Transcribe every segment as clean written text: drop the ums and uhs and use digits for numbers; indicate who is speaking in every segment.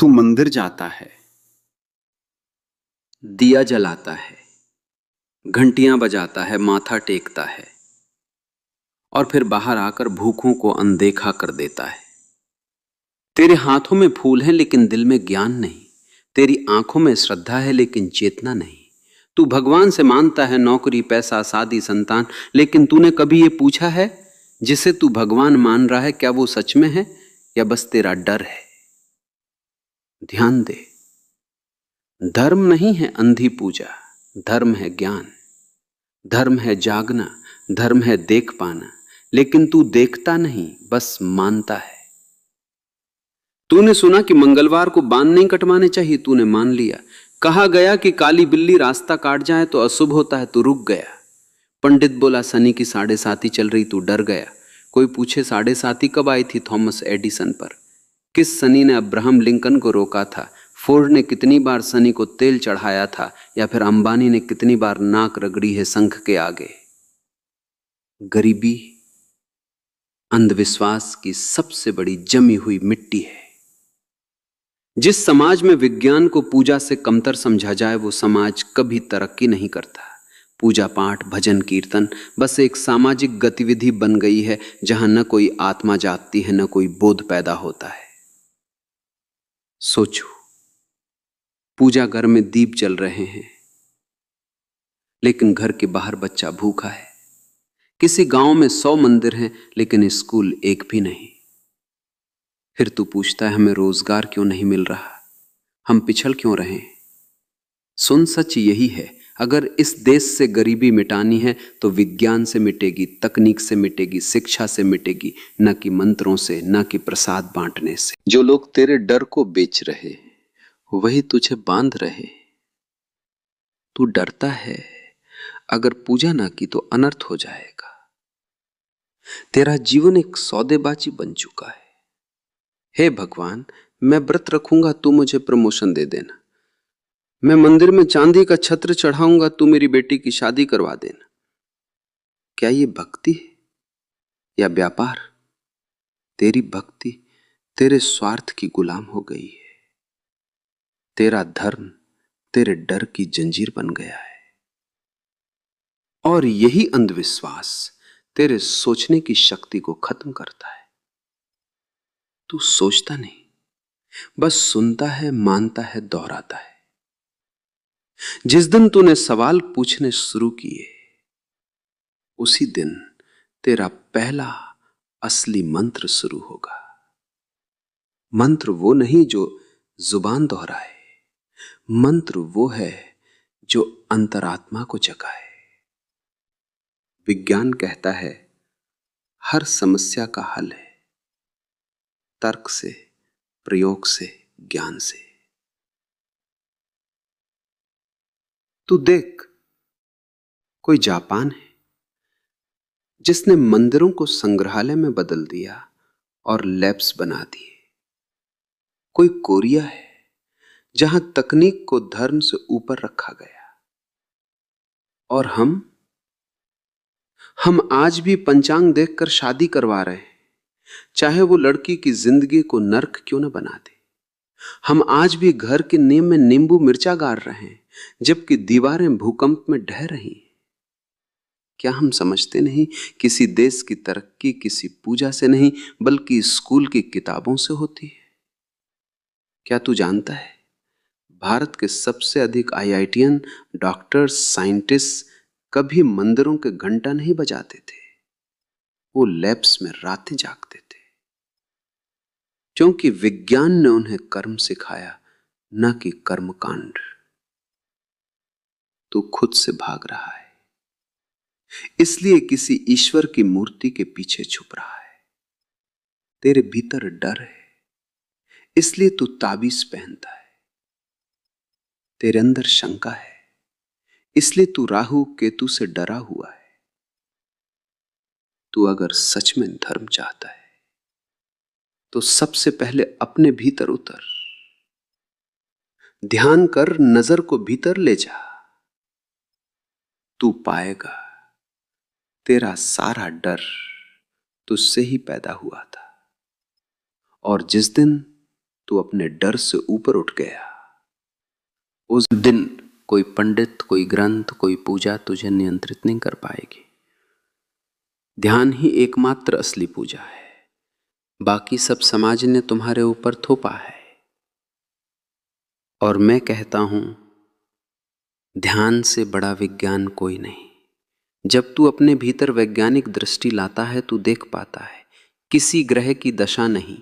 Speaker 1: तू मंदिर जाता है, दिया जलाता है, घंटियां बजाता है, माथा टेकता है और फिर बाहर आकर भूखों को अनदेखा कर देता है। तेरे हाथों में फूल है लेकिन दिल में ज्ञान नहीं, तेरी आंखों में श्रद्धा है लेकिन चेतना नहीं। तू भगवान से मांगता है नौकरी, पैसा, शादी, संतान, लेकिन तूने कभी ये पूछा है जिसे तू भगवान मान रहा है क्या वो सच में है या बस तेरा डर है? ध्यान दे, धर्म नहीं है अंधी पूजा, धर्म है ज्ञान, धर्म है जागना, धर्म है देख पाना, लेकिन तू देखता नहीं, बस मानता है। तूने सुना कि मंगलवार को बाल नहीं कटवाने चाहिए, तूने मान लिया। कहा गया कि काली बिल्ली रास्ता काट जाए तो अशुभ होता है, तू रुक गया। पंडित बोला शनि की 7.5 चल रही, तू डर गया। कोई पूछे 7.5 कब आई थी थॉमस एडिसन पर? किस शनि ने अब्राहम लिंकन को रोका था? फोर्ड ने कितनी बार शनि को तेल चढ़ाया था? या फिर अंबानी ने कितनी बार नाक रगड़ी है शंख के आगे? गरीबी अंधविश्वास की सबसे बड़ी जमी हुई मिट्टी है। जिस समाज में विज्ञान को पूजा से कमतर समझा जाए वो समाज कभी तरक्की नहीं करता। पूजा पाठ, भजन, कीर्तन बस एक सामाजिक गतिविधि बन गई है जहां न कोई आत्मा जागती है, न कोई बोध पैदा होता है। सोचो, पूजा घर में दीप जल रहे हैं लेकिन घर के बाहर बच्चा भूखा है। किसी गांव में 100 मंदिर हैं लेकिन स्कूल एक भी नहीं। फिर तू पूछता है हमें रोजगार क्यों नहीं मिल रहा, हम पिछड़ क्यों रहे? सुन, सच यही है, अगर इस देश से गरीबी मिटानी है तो विज्ञान से मिटेगी, तकनीक से मिटेगी, शिक्षा से मिटेगी, न कि मंत्रों से, न कि प्रसाद बांटने से। जो लोग तेरे डर को बेच रहे वही तुझे बांध रहे। तू डरता है अगर पूजा ना की तो अनर्थ हो जाएगा। तेरा जीवन एक सौदेबाजी बन चुका है। हे भगवान, मैं व्रत रखूंगा, तू मुझे प्रमोशन दे देना। मैं मंदिर में चांदी का छत्र चढ़ाऊंगा, तू मेरी बेटी की शादी करवा देना। क्या ये भक्ति है या व्यापार? तेरी भक्ति तेरे स्वार्थ की गुलाम हो गई है। तेरा धर्म तेरे डर की जंजीर बन गया है और यही अंधविश्वास तेरे सोचने की शक्ति को खत्म करता है। तू सोचता नहीं, बस सुनता है, मानता है, दोहराता है। जिस दिन तूने सवाल पूछने शुरू किए उसी दिन तेरा पहला असली मंत्र शुरू होगा। मंत्र वो नहीं जो जुबान दोहराए, मंत्र वो है जो अंतरात्मा को जगाए। विज्ञान कहता है हर समस्या का हल है तर्क से, प्रयोग से, ज्ञान से। तू देख, कोई जापान है जिसने मंदिरों को संग्रहालय में बदल दिया और लैब्स बना दिए। कोई कोरिया है जहां तकनीक को धर्म से ऊपर रखा गया। और हम आज भी पंचांग देखकर शादी करवा रहे हैं, चाहे वो लड़की की जिंदगी को नर्क क्यों न बना दे। हम आज भी घर के नींव में नींबू मिर्चा गाड़ रहे हैं जबकि दीवारें भूकंप में ढह रही हैं। क्या हम समझते नहीं, किसी देश की तरक्की किसी पूजा से नहीं बल्कि स्कूल की किताबों से होती है? क्या तू जानता है भारत के सबसे अधिक आईआईटीएन, डॉक्टर्स, साइंटिस्ट कभी मंदिरों के घंटा नहीं बजाते थे, वो लैब्स में रातें जागते थे क्योंकि विज्ञान ने उन्हें कर्म सिखाया, न कि कर्मकांड। तू खुद से भाग रहा है, इसलिए किसी ईश्वर की मूर्ति के पीछे छुप रहा है। तेरे भीतर डर है, इसलिए तू ताबीज पहनता है। तेरे अंदर शंका है, इसलिए तू राहु केतु से डरा हुआ है। तू अगर सच में धर्म चाहता है तो सबसे पहले अपने भीतर उतर, ध्यान कर, नजर को भीतर ले जा। तू पाएगा तेरा सारा डर तुझसे ही पैदा हुआ था और जिस दिन तू अपने डर से ऊपर उठ गया। उस दिन कोई पंडित, कोई ग्रंथ, कोई पूजा तुझे नियंत्रित नहीं कर पाएगी। ध्यान ही एकमात्र असली पूजा है। बाकी सब समाज ने तुम्हारे ऊपर थोपा है। और मैं कहता हूं, ध्यान से बड़ा विज्ञान कोई नहीं। जब तू अपने भीतर वैज्ञानिक दृष्टि लाता है, तू देख पाता है किसी ग्रह की दशा नहीं,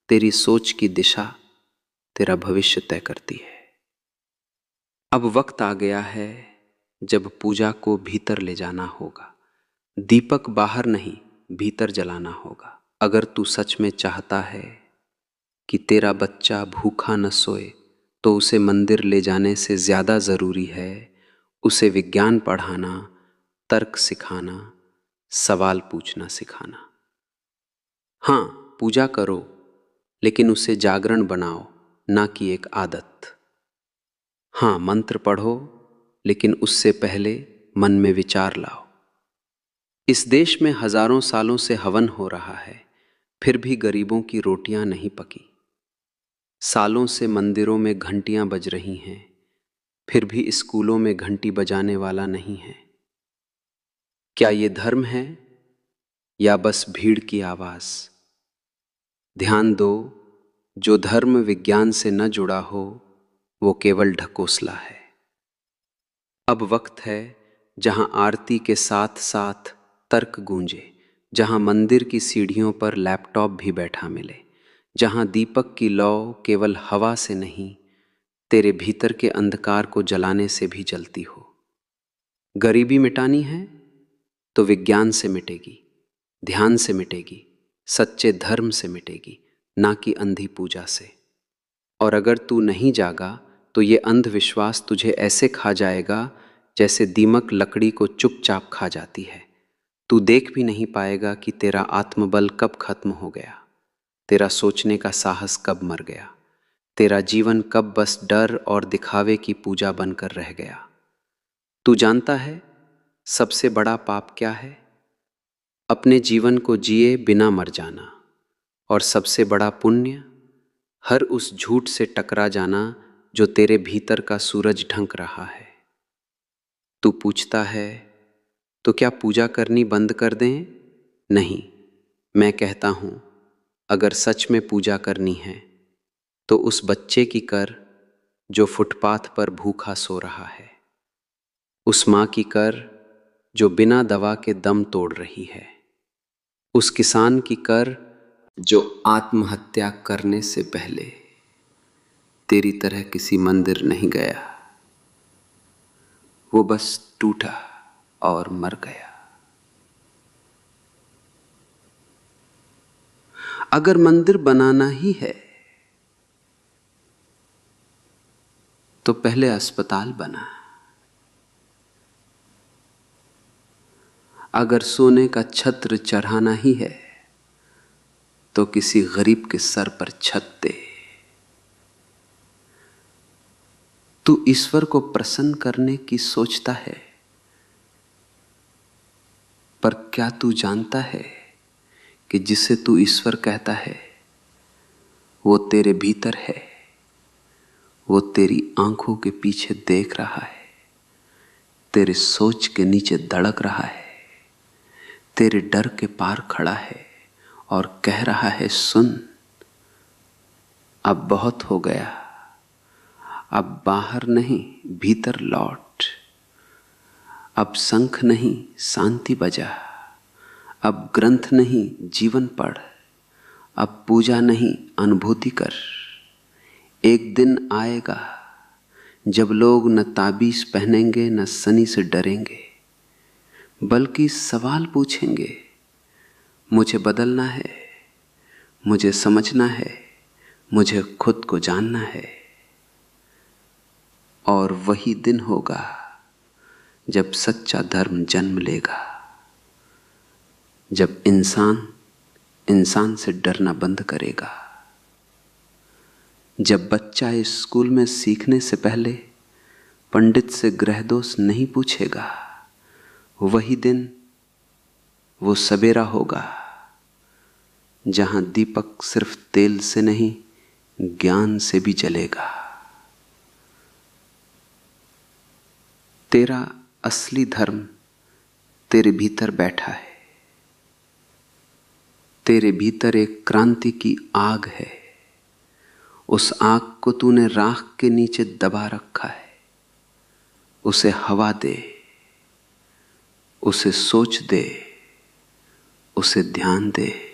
Speaker 1: तेरी सोच की दिशा तेरा भविष्य तय करती है। अब वक्त आ गया है जब पूजा को भीतर ले जाना होगा। दीपक बाहर नहीं, भीतर जलाना होगा। अगर तू सच में चाहता है कि तेरा बच्चा भूखा न सोए, तो उसे मंदिर ले जाने से ज्यादा जरूरी है उसे विज्ञान पढ़ाना, तर्क सिखाना, सवाल पूछना सिखाना। हां, पूजा करो, लेकिन उसे जागरण बनाओ, ना कि एक आदत। हां, मंत्र पढ़ो, लेकिन उससे पहले मन में विचार लाओ। इस देश में हजारों सालों से हवन हो रहा है, फिर भी गरीबों की रोटियां नहीं पकी। सालों से मंदिरों में घंटियां बज रही हैं, फिर भी स्कूलों में घंटी बजाने वाला नहीं है। क्या ये धर्म है या बस भीड़ की आवाज? ध्यान दो, जो धर्म विज्ञान से न जुड़ा हो वो केवल ढकोसला है। अब वक्त है जहां आरती के साथ साथ तर्क गूंजे, जहां मंदिर की सीढ़ियों पर लैपटॉप भी बैठा मिले, जहां दीपक की लौ केवल हवा से नहीं, तेरे भीतर के अंधकार को जलाने से भी जलती हो। गरीबी मिटानी है तो विज्ञान से मिटेगी, ध्यान से मिटेगी, सच्चे धर्म से मिटेगी, ना कि अंधी पूजा से। और अगर तू नहीं जागा तो ये अंधविश्वास तुझे ऐसे खा जाएगा जैसे दीमक लकड़ी को चुपचाप खा जाती है। तू देख भी नहीं पाएगा कि तेरा आत्मबल कब खत्म हो गया, तेरा सोचने का साहस कब मर गया, तेरा जीवन कब बस डर और दिखावे की पूजा बनकर रह गया। तू जानता है सबसे बड़ा पाप क्या है? अपने जीवन को जिए बिना मर जाना। और सबसे बड़ा पुण्य, हर उस झूठ से टकरा जाना जो तेरे भीतर का सूरज ढंक रहा है। तू पूछता है तो क्या पूजा करनी बंद कर दें? नहीं, मैं कहता हूं, अगर सच में पूजा करनी है तो उस बच्चे की कर जो फुटपाथ पर भूखा सो रहा है, उस मां की कर जो बिना दवा के दम तोड़ रही है, उस किसान की कर जो आत्महत्या करने से पहले तेरी तरह किसी मंदिर नहीं गया, वो बस टूटा और मर गया। अगर मंदिर बनाना ही है तो पहले अस्पताल बना। अगर सोने का छत्र चढ़ाना ही है तो किसी गरीब के सर पर छत दे। तू ईश्वर को प्रसन्न करने की सोचता है, पर क्या तू जानता है कि जिसे तू ईश्वर कहता है वो तेरे भीतर है, वो तेरी आंखों के पीछे देख रहा है, तेरे सोच के नीचे धड़क रहा है, तेरे डर के पार खड़ा है और कह रहा है, सुन, अब बहुत हो गया, अब बाहर नहीं भीतर लौट। अब शंख नहीं शांति बजा, अब ग्रंथ नहीं जीवन पढ़, अब पूजा नहीं अनुभूति कर। एक दिन आएगा जब लोग न ताबीज पहनेंगे, न शनि से डरेंगे, बल्कि सवाल पूछेंगे, मुझे बदलना है, मुझे समझना है, मुझे खुद को जानना है। और वही दिन होगा जब सच्चा धर्म जन्म लेगा, जब इंसान इंसान से डरना बंद करेगा, जब बच्चा इस स्कूल में सीखने से पहले पंडित से ग्रह दोष नहीं पूछेगा। वही दिन, वो सवेरा होगा जहां दीपक सिर्फ तेल से नहीं ज्ञान से भी जलेगा। तेरा असली धर्म तेरे भीतर बैठा है। तेरे भीतर एक क्रांति की आग है। उस आग को तूने राख के नीचे दबा रखा है। उसे हवा दे, उसे सोच दे, उसे ध्यान दे।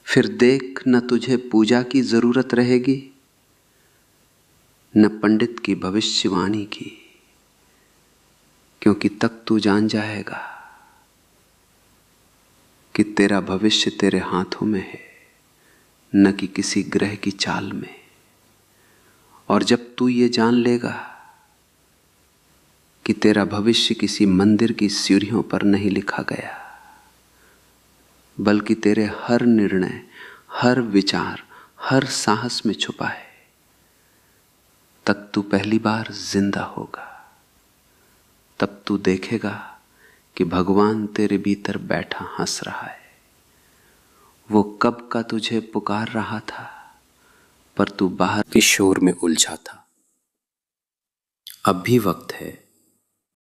Speaker 1: फिर देख, न तुझे पूजा की जरूरत रहेगी, न पंडित की भविष्यवाणी की, क्योंकि तब तू जान जाएगा कि तेरा भविष्य तेरे हाथों में है, न कि किसी ग्रह की चाल में। और जब तू ये जान लेगा कि तेरा भविष्य किसी मंदिर की सीढ़ियों पर नहीं लिखा गया, बल्कि तेरे हर निर्णय, हर विचार, हर साहस में छुपा है, तब तू पहली बार जिंदा होगा। तब तू देखेगा कि भगवान तेरे भीतर बैठा हंस रहा है। वो कब का तुझे पुकार रहा था, पर तू बाहर के शोर में उलझा था। अब भी वक्त है